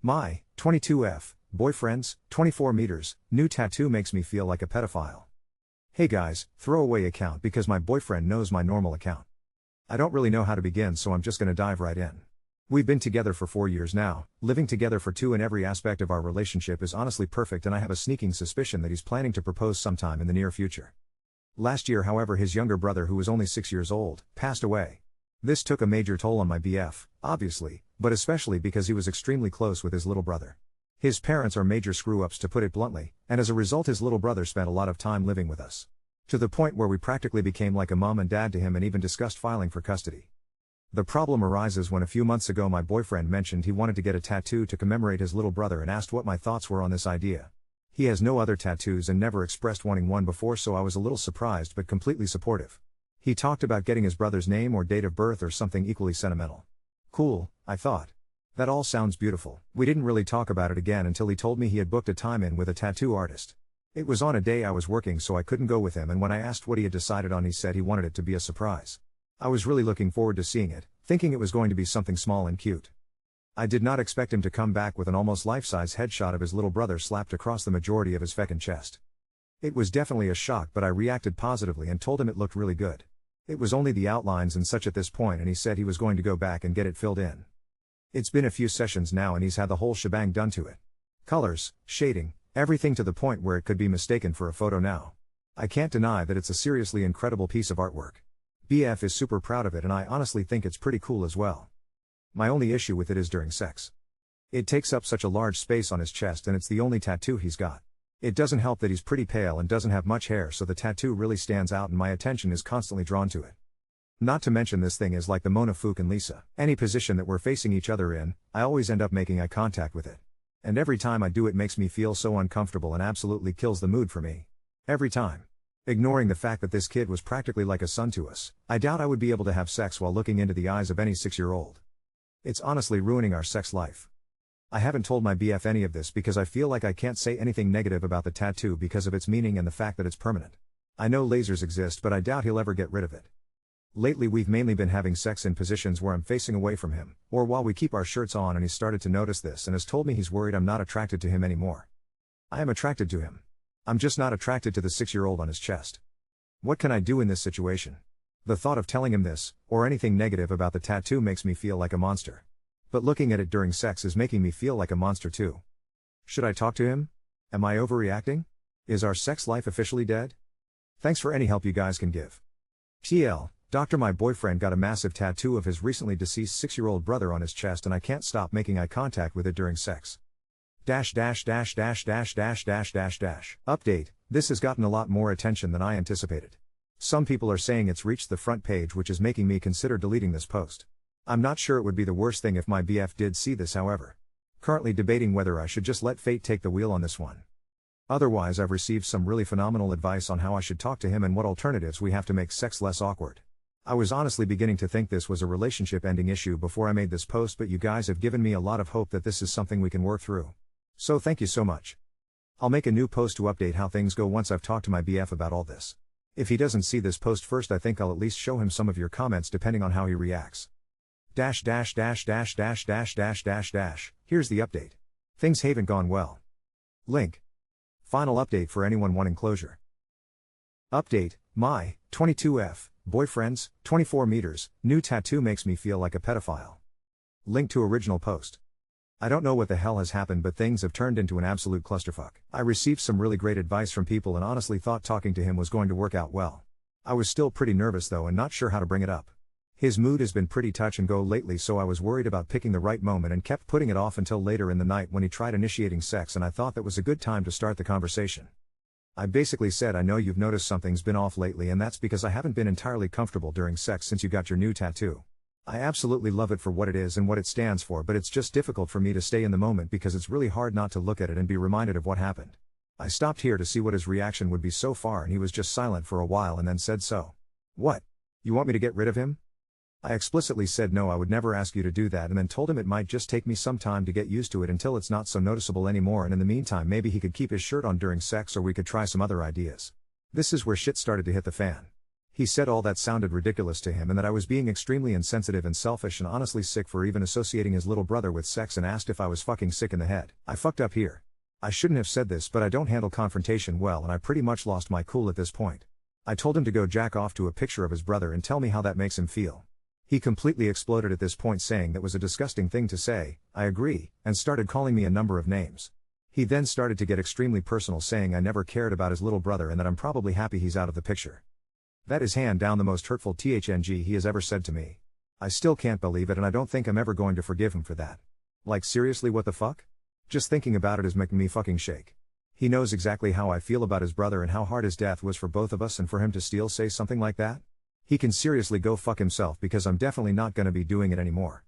My 22F, boyfriends, 24 meters, new tattoo makes me feel like a pedophile. Hey guys, throwaway account because my boyfriend knows my normal account. I don't really know how to begin, so I'm just gonna dive right in. We've been together for 4 years now, living together for 2, and every aspect of our relationship is honestly perfect, and I have a sneaking suspicion that he's planning to propose sometime in the near future. Last year, however, his younger brother, who was only 6 years old, passed away. This took a major toll on my BF, obviously, but especially because he was extremely close with his little brother. His parents are major screw-ups, to put it bluntly, and as a result his little brother spent a lot of time living with us. To the point where we practically became like a mom and dad to him, and even discussed filing for custody. The problem arises when a few months ago my boyfriend mentioned he wanted to get a tattoo to commemorate his little brother and asked what my thoughts were on this idea. He has no other tattoos and never expressed wanting one before, so I was a little surprised but completely supportive. He talked about getting his brother's name or date of birth or something equally sentimental. Cool, I thought. That all sounds beautiful. We didn't really talk about it again until he told me he had booked a time in with a tattoo artist. It was on a day I was working, so I couldn't go with him, and when I asked what he had decided on, he said he wanted it to be a surprise. I was really looking forward to seeing it, thinking it was going to be something small and cute. I did not expect him to come back with an almost life-size headshot of his little brother slapped across the majority of his feckin' chest. It was definitely a shock, but I reacted positively and told him it looked really good. It was only the outlines and such at this point, and he said he was going to go back and get it filled in. It's been a few sessions now and he's had the whole shebang done to it. Colors, shading, everything, to the point where it could be mistaken for a photo now. I can't deny that it's a seriously incredible piece of artwork. BF is super proud of it, and I honestly think it's pretty cool as well. My only issue with it is during sex. It takes up such a large space on his chest, and it's the only tattoo he's got. It doesn't help that he's pretty pale and doesn't have much hair, so the tattoo really stands out and my attention is constantly drawn to it. Not to mention, this thing is like the Mona Fook and Lisa. Any position that we're facing each other in, I always end up making eye contact with it. And every time I do, it makes me feel so uncomfortable and absolutely kills the mood for me. Every time. Ignoring the fact that this kid was practically like a son to us, I doubt I would be able to have sex while looking into the eyes of any 6-year-old. It's honestly ruining our sex life. I haven't told my BF any of this because I feel like I can't say anything negative about the tattoo because of its meaning and the fact that it's permanent. I know lasers exist, but I doubt he'll ever get rid of it. Lately we've mainly been having sex in positions where I'm facing away from him, or while we keep our shirts on, and he's started to notice this and has told me he's worried I'm not attracted to him anymore. I am attracted to him. I'm just not attracted to the 6-year-old on his chest. What can I do in this situation? The thought of telling him this, or anything negative about the tattoo, makes me feel like a monster. But looking at it during sex is making me feel like a monster too. Should I talk to him? Am I overreacting? Is our sex life officially dead? Thanks for any help you guys can give. TL, Doctor, my boyfriend got a massive tattoo of his recently deceased 6-year-old brother on his chest, and I can't stop making eye contact with it during sex. Update, this has gotten a lot more attention than I anticipated. Some people are saying it's reached the front page, which is making me consider deleting this post. I'm not sure it would be the worst thing if my BF did see this, however. Currently debating whether I should just let fate take the wheel on this one. Otherwise, I've received some really phenomenal advice on how I should talk to him and what alternatives we have to make sex less awkward. I was honestly beginning to think this was a relationship ending issue before I made this post, but you guys have given me a lot of hope that this is something we can work through. So thank you so much. I'll make a new post to update how things go once I've talked to my BF about all this. If he doesn't see this post first, I think I'll at least show him some of your comments depending on how he reacts. Here's the update. Things haven't gone well. Link. Final update for anyone wanting closure. Update, my 22F, boyfriends, 24 meters, new tattoo makes me feel like a pedophile. Link to original post. I don't know what the hell has happened, but things have turned into an absolute clusterfuck. I received some really great advice from people and honestly thought talking to him was going to work out well. I was still pretty nervous though and not sure how to bring it up. His mood has been pretty touch and go lately, so I was worried about picking the right moment and kept putting it off until later in the night when he tried initiating sex, and I thought that was a good time to start the conversation. I basically said, I know you've noticed something's been off lately, and that's because I haven't been entirely comfortable during sex since you got your new tattoo. I absolutely love it for what it is and what it stands for, but it's just difficult for me to stay in the moment because it's really hard not to look at it and be reminded of what happened. I stopped here to see what his reaction would be so far, and he was just silent for a while and then said, so. What? You want me to get rid of him? I explicitly said no, I would never ask you to do that, and then told him it might just take me some time to get used to it until it's not so noticeable anymore, and in the meantime maybe he could keep his shirt on during sex or we could try some other ideas. This is where shit started to hit the fan. He said all that sounded ridiculous to him and that I was being extremely insensitive and selfish and honestly sick for even associating his little brother with sex, and asked if I was fucking sick in the head. I fucked up here. I shouldn't have said this, but I don't handle confrontation well and I pretty much lost my cool at this point. I told him to go jack off to a picture of his brother and tell me how that makes him feel. He completely exploded at this point, saying that was a disgusting thing to say. I agree, and started calling me a number of names. He then started to get extremely personal, saying I never cared about his little brother and that I'm probably happy he's out of the picture. That is hand down the most hurtful THNG he has ever said to me. I still can't believe it and I don't think I'm ever going to forgive him for that. Like seriously, what the fuck? Just thinking about it is making me fucking shake. He knows exactly how I feel about his brother and how hard his death was for both of us, and for him to still say something like that? He can seriously go fuck himself, because I'm definitely not gonna be doing it anymore.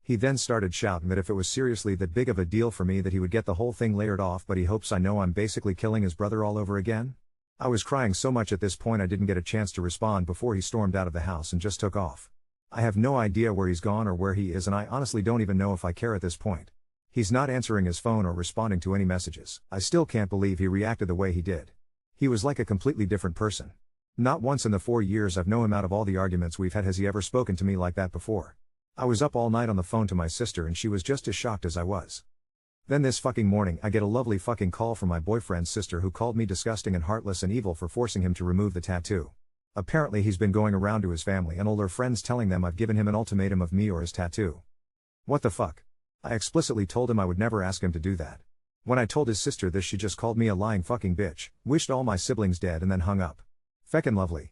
He then started shouting that if it was seriously that big of a deal for me that he would get the whole thing layered off, but he hopes I know I'm basically killing his brother all over again? I was crying so much at this point I didn't get a chance to respond before he stormed out of the house and just took off. I have no idea where he's gone or where he is, and I honestly don't even know if I care at this point. He's not answering his phone or responding to any messages. I still can't believe he reacted the way he did. He was like a completely different person. Not once in the 4 years I've known him, out of all the arguments we've had, has he ever spoken to me like that before. I was up all night on the phone to my sister and she was just as shocked as I was. Then this fucking morning I get a lovely fucking call from my boyfriend's sister, who called me disgusting and heartless and evil for forcing him to remove the tattoo. Apparently he's been going around to his family and older friends telling them I've given him an ultimatum of me or his tattoo. What the fuck? I explicitly told him I would never ask him to do that. When I told his sister this, she just called me a lying fucking bitch, wished all my siblings dead, and then hung up. Feckin' lovely.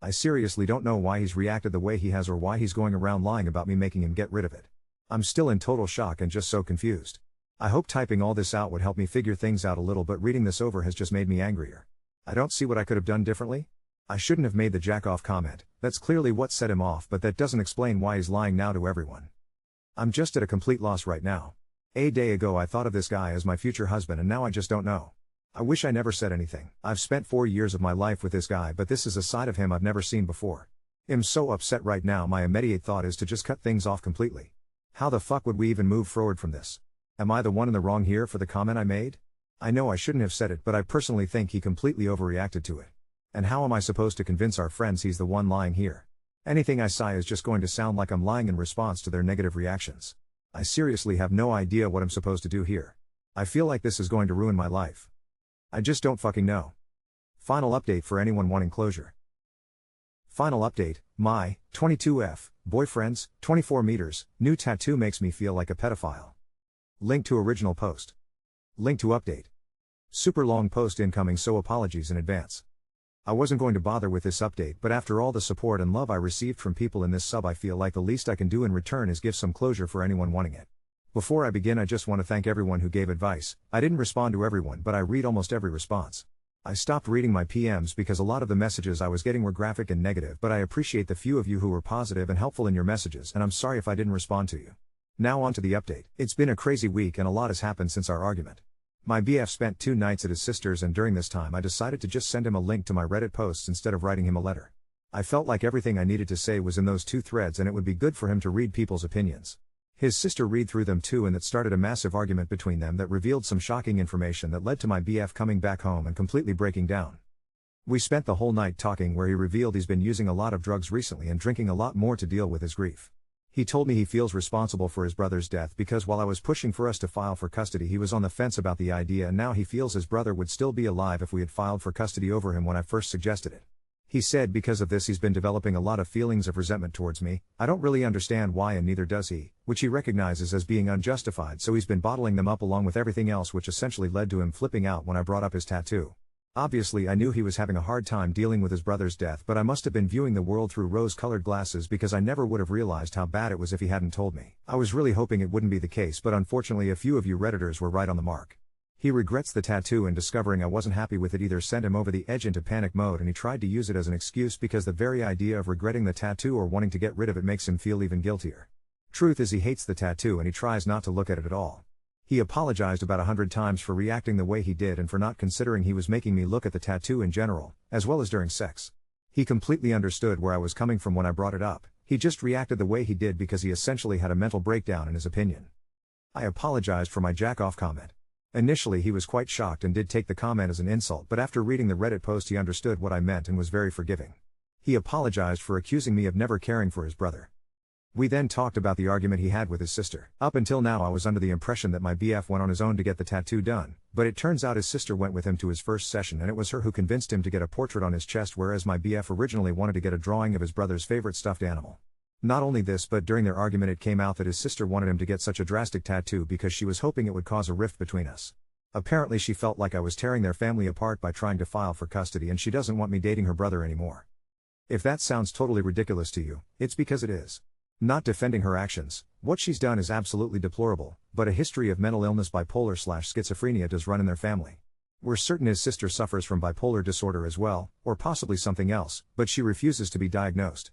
I seriously don't know why he's reacted the way he has or why he's going around lying about me making him get rid of it. I'm still in total shock and just so confused. I hope typing all this out would help me figure things out a little, but reading this over has just made me angrier. I don't see what I could have done differently. I shouldn't have made the jack off comment. That's clearly what set him off, but that doesn't explain why he's lying now to everyone. I'm just at a complete loss right now. A day ago I thought of this guy as my future husband and now I just don't know. I wish I never said anything. I've spent 4 years of my life with this guy, but this is a side of him I've never seen before. I'm so upset right now, my immediate thought is to just cut things off completely. How the fuck would we even move forward from this? Am I the one in the wrong here for the comment I made? I know I shouldn't have said it, but I personally think he completely overreacted to it. And how am I supposed to convince our friends he's the one lying here? Anything I say is just going to sound like I'm lying in response to their negative reactions. I seriously have no idea what I'm supposed to do here. I feel like this is going to ruin my life. I just don't fucking know. Final update for anyone wanting closure. Final update, my 22F boyfriend's 24 meters new tattoo makes me feel like a pedophile. Link to original post. Link to update. Super long post incoming, so apologies in advance. I wasn't going to bother with this update, but after all the support and love I received from people in this sub, I feel like the least I can do in return is give some closure for anyone wanting it. Before I begin, I just want to thank everyone who gave advice. I didn't respond to everyone, but I read almost every response. I stopped reading my PMs because a lot of the messages I was getting were graphic and negative, but I appreciate the few of you who were positive and helpful in your messages, and I'm sorry if I didn't respond to you. Now on to the update. It's been a crazy week and a lot has happened since our argument. My BF spent 2 nights at his sister's, and during this time I decided to just send him a link to my Reddit posts instead of writing him a letter. I felt like everything I needed to say was in those 2 threads, and it would be good for him to read people's opinions. His sister read through them too, and that started a massive argument between them that revealed some shocking information that led to my BF coming back home and completely breaking down. We spent the whole night talking, where he revealed he's been using a lot of drugs recently and drinking a lot more to deal with his grief. He told me he feels responsible for his brother's death because while I was pushing for us to file for custody, he was on the fence about the idea, and now he feels his brother would still be alive if we had filed for custody over him when I first suggested it. He said because of this he's been developing a lot of feelings of resentment towards me. I don't really understand why, and neither does he, which he recognizes as being unjustified, so he's been bottling them up along with everything else, which essentially led to him flipping out when I brought up his tattoo. Obviously I knew he was having a hard time dealing with his brother's death, but I must have been viewing the world through rose-colored glasses because I never would have realized how bad it was if he hadn't told me. I was really hoping it wouldn't be the case, but unfortunately a few of you Redditors were right on the mark. He regrets the tattoo, and discovering I wasn't happy with it either sent him over the edge into panic mode, and he tried to use it as an excuse because the very idea of regretting the tattoo or wanting to get rid of it makes him feel even guiltier. Truth is, he hates the tattoo and he tries not to look at it at all. He apologized about 100 times for reacting the way he did and for not considering he was making me look at the tattoo in general, as well as during sex. He completely understood where I was coming from when I brought it up. He just reacted the way he did because he essentially had a mental breakdown in his opinion. I apologized for my jack-off comment. Initially he was quite shocked and did take the comment as an insult, but after reading the Reddit post he understood what I meant and was very forgiving. He apologized for accusing me of never caring for his brother. We then talked about the argument he had with his sister. Up until now I was under the impression that my BF went on his own to get the tattoo done, but it turns out his sister went with him to his first session and it was her who convinced him to get a portrait on his chest, whereas my BF originally wanted to get a drawing of his brother's favorite stuffed animal. Not only this, but during their argument it came out that his sister wanted him to get such a drastic tattoo because she was hoping it would cause a rift between us. Apparently she felt like I was tearing their family apart by trying to file for custody and she doesn't want me dating her brother anymore. If that sounds totally ridiculous to you, it's because it is. Not defending her actions, what she's done is absolutely deplorable, but a history of mental illness bipolar/schizophrenia does run in their family. We're certain his sister suffers from bipolar disorder as well, or possibly something else, but she refuses to be diagnosed.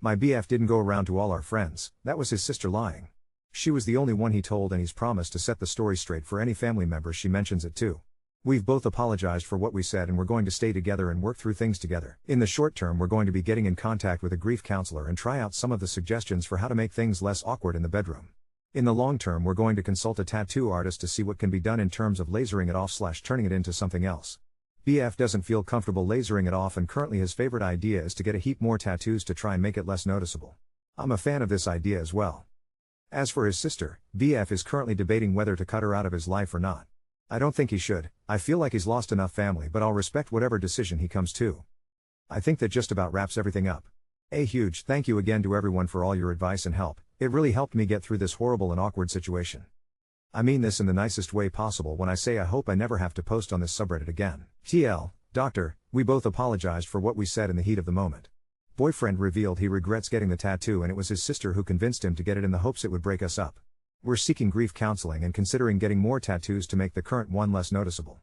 My BF didn't go around to all our friends, that was his sister lying. She was the only one he told and he's promised to set the story straight for any family members she mentions it to. We've both apologized for what we said and we're going to stay together and work through things together. In the short term we're going to be getting in contact with a grief counselor and try out some of the suggestions for how to make things less awkward in the bedroom. In the long term we're going to consult a tattoo artist to see what can be done in terms of lasering it off/turning it into something else. BF doesn't feel comfortable lasering it off and currently his favorite idea is to get a heap more tattoos to try and make it less noticeable. I'm a fan of this idea as well. As for his sister, BF is currently debating whether to cut her out of his life or not. I don't think he should. I feel like he's lost enough family, but I'll respect whatever decision he comes to. I think that just about wraps everything up. A huge thank you again to everyone for all your advice and help. It really helped me get through this horrible and awkward situation. I mean this in the nicest way possible when I say I hope I never have to post on this subreddit again. TL, Doctor, we both apologized for what we said in the heat of the moment. Boyfriend revealed he regrets getting the tattoo and it was his sister who convinced him to get it in the hopes it would break us up. We're seeking grief counseling and considering getting more tattoos to make the current one less noticeable.